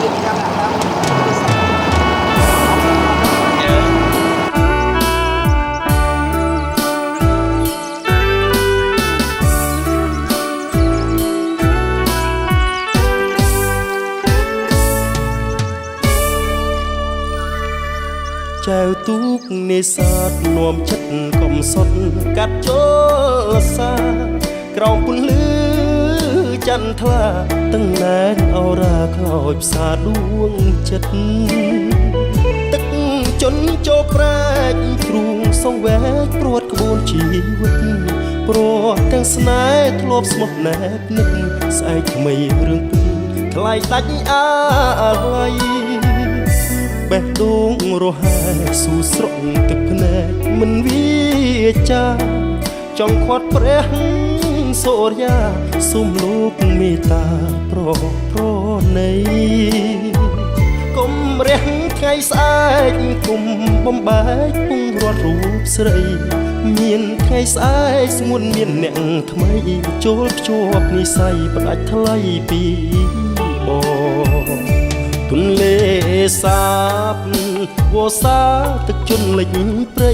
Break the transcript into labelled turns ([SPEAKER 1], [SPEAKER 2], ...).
[SPEAKER 1] ចៅទូកនេសាទនាំចិត្តកំសត់កាត់ចូលសាក្រោមពន្លឺចន្ទថ្លាទាំងណែនអរាខ្លោចផ្សាដួងចិត្តទឹកជន់ចូលប្រែកទ្រូងសងវែកព្រួតក្បួនជីវិតព្រោះទាំងស្នេហ៍ធ្លាប់ស្មោះណែបនឹកស្អែកថ្មីរឿងពិតថ្លៃដាច់អាឡ័យបេះដូងរហែស៊ូស្រក់ទឹកភ្នែកមិនវាចាចង់ខាត់ព្រះសូរ្យាសូមលោកមេត្តាប្រណីកុំរះថ្ងៃស្អែកគុំបំបែកពងរត់រូបស្រីមានថ្ងៃស្អែកស្ងួនមានអ្នកថ្មីចូលភ្ជាប់និស័យផ្ដាច់ថ្លៃពីទន្លេសាបវស្សាទឹកជន់លិចព្រៃ